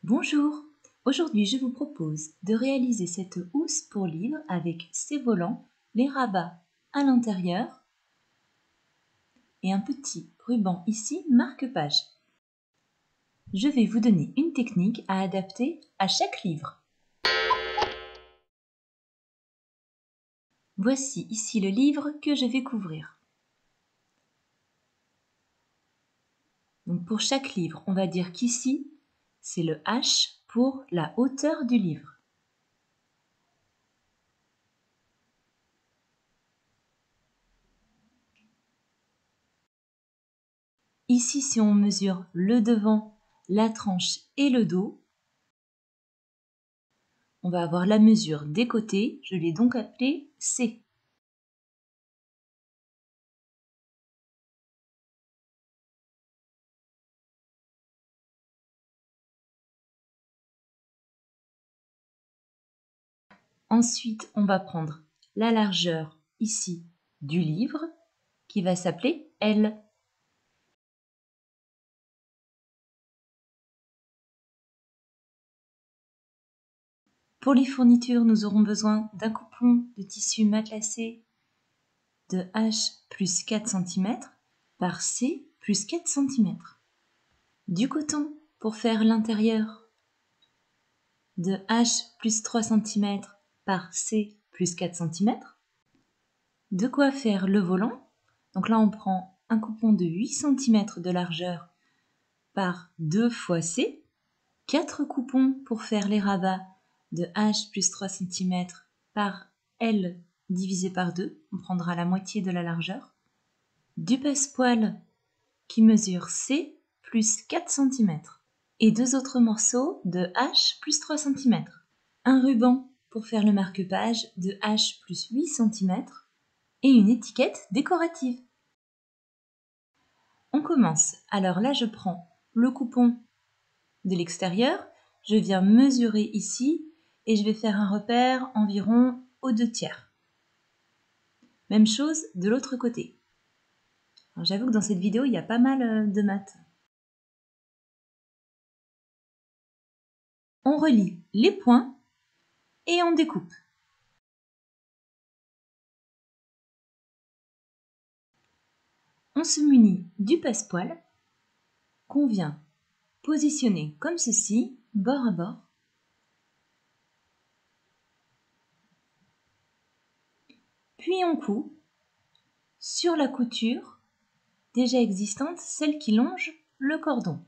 Bonjour, aujourd'hui je vous propose de réaliser cette housse pour livre avec ses volants, les rabats à l'intérieur et un petit ruban ici marque-page. Je vais vous donner une technique à adapter à chaque livre. Voici ici le livre que je vais couvrir. Donc pour chaque livre, on va dire qu'ici, c'est le H pour la hauteur du livre. Ici, si on mesure le devant, la tranche et le dos, on va avoir la mesure des côtés, je l'ai donc appelée C. Ensuite, on va prendre la largeur ici du livre qui va s'appeler L. Pour les fournitures, nous aurons besoin d'un coupon de tissu matelassé de H plus 4 cm par C plus 4 cm. Du coton pour faire l'intérieur de H plus 3 cm par C plus 4 cm. De quoi faire le volant. Donc là, on prend un coupon de 8 cm de largeur par 2 fois C. 4 coupons pour faire les rabats de H plus 3 cm par L divisé par 2. On prendra la moitié de la largeur. Du passepoil qui mesure C plus 4 cm. Et 2 autres morceaux de H plus 3 cm. Un ruban pour faire le marque-page de H plus 8 cm. Et une étiquette décorative. On commence. Alors là, je prends le coupon de l'extérieur, je viens mesurer ici et je vais faire un repère environ aux 2/3. Même chose de l'autre côté. J'avoue que dans cette vidéo, il y a pas mal de maths. On relie les points et on découpe. On se munit du passepoil qu'on vient positionner comme ceci, bord à bord. Puis on coud sur la couture déjà existante, celle qui longe le cordon.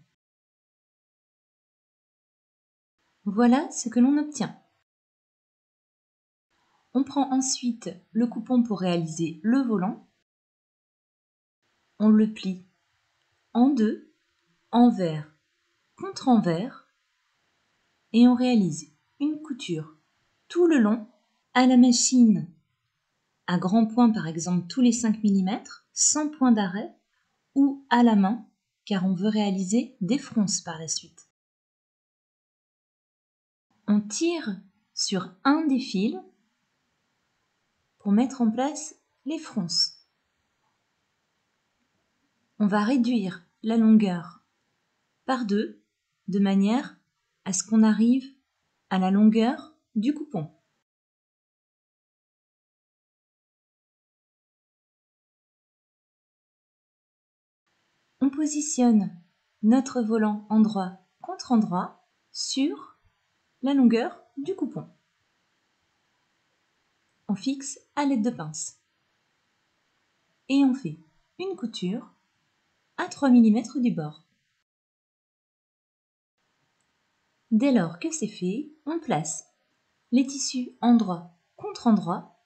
Voilà ce que l'on obtient. On prend ensuite le coupon pour réaliser le volant. On le plie en deux, envers contre envers, et on réalise une couture tout le long à la machine à grand point, par exemple tous les 5 mm, sans point d'arrêt, ou à la main, car on veut réaliser des fronces par la suite. On tire sur un des fils pour mettre en place les fronces. On va réduire la longueur par 2 de manière à ce qu'on arrive à la longueur du coupon. On positionne notre volant endroit contre endroit sur la longueur du coupon. On fixe à l'aide de pince. Et on fait une couture à 3 mm du bord. Dès lors que c'est fait, on place les tissus endroit contre endroit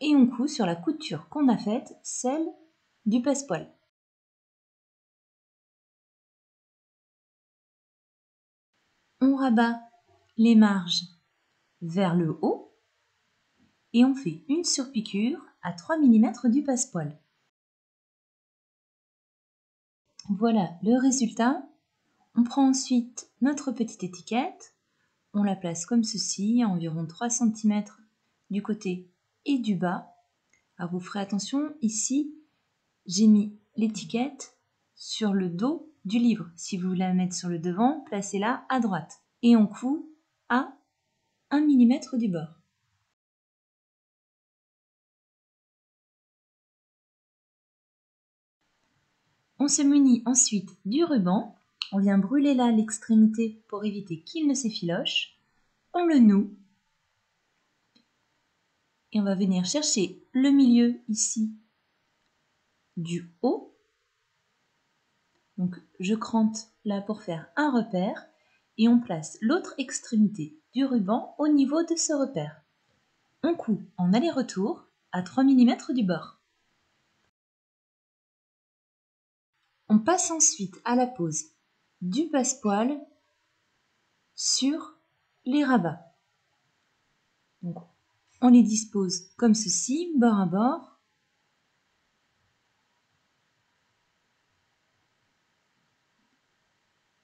et on coud sur la couture qu'on a faite, celle du passepoil. On rabat les marges vers le haut et on fait une surpiqûre à 3 mm du passepoil. Voilà le résultat. On prend ensuite notre petite étiquette, on la place comme ceci, à environ 3 cm du côté et du bas. Alors vous ferez attention, ici j'ai mis l'étiquette sur le dos du livre. Si vous voulez la mettre sur le devant, placez-la à droite. Et on coud à 1 mm du bord. On se munit ensuite du ruban. On vient brûler là l'extrémité pour éviter qu'il ne s'effiloche. On le noue. Et on va venir chercher le milieu ici du haut. Donc je crante là pour faire un repère et on place l'autre extrémité du ruban au niveau de ce repère. On coud en aller-retour à 3 mm du bord. On passe ensuite à la pose du passepoil sur les rabats. Donc, on les dispose comme ceci, bord à bord.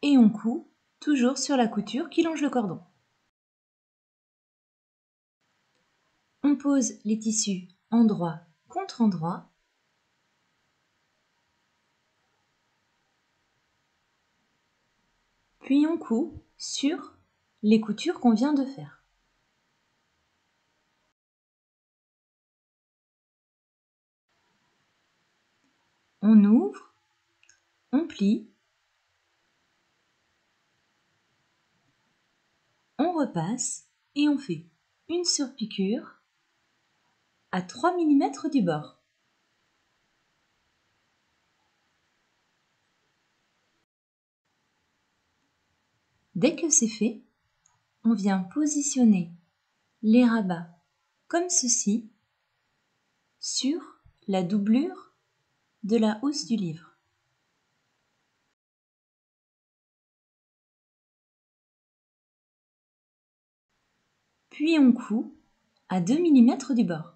Et on coud toujours sur la couture qui longe le cordon. On pose les tissus endroit contre endroit. Puis on coud sur les coutures qu'on vient de faire. On ouvre, on plie, on repasse et on fait une surpiqûre à 3 mm du bord. Dès que c'est fait, on vient positionner les rabats comme ceci sur la doublure de la housse du livre. Puis on coud à 2 mm du bord.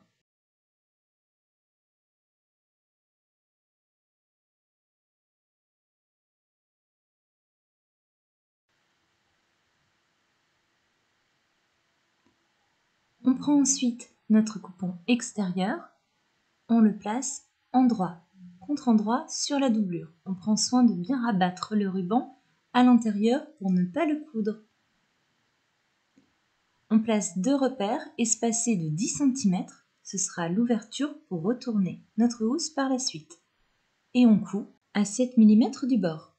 On prend ensuite notre coupon extérieur, on le place endroit contre endroit sur la doublure. On prend soin de bien rabattre le ruban à l'intérieur pour ne pas le coudre. On place 2 repères espacés de 10 cm, ce sera l'ouverture pour retourner notre housse par la suite. Et on coud à 7 mm du bord.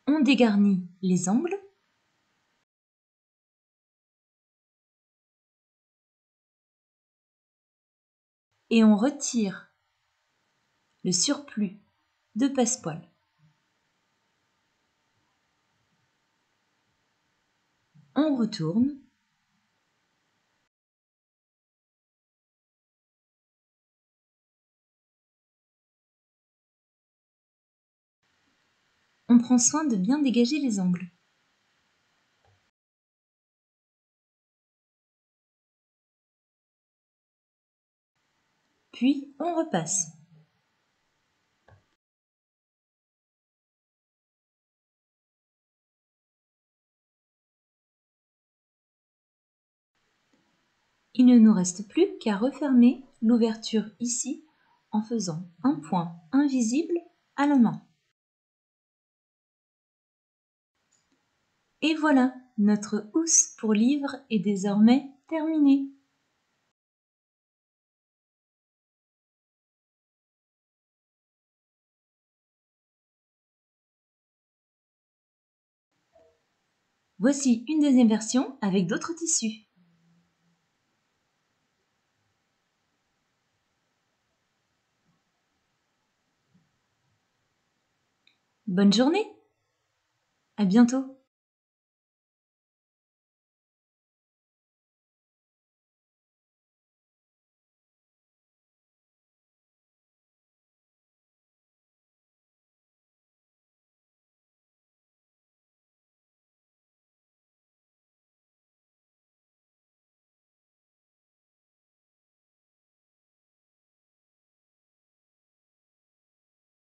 On dégarnit les angles. Et on retire le surplus de passepoil. On retourne. On prend soin de bien dégager les angles. Puis on repasse. Il ne nous reste plus qu'à refermer l'ouverture ici en faisant un point invisible à la main. Et voilà, notre housse pour livre est désormais terminée. Voici une deuxième version avec d'autres tissus. Bonne journée! À bientôt!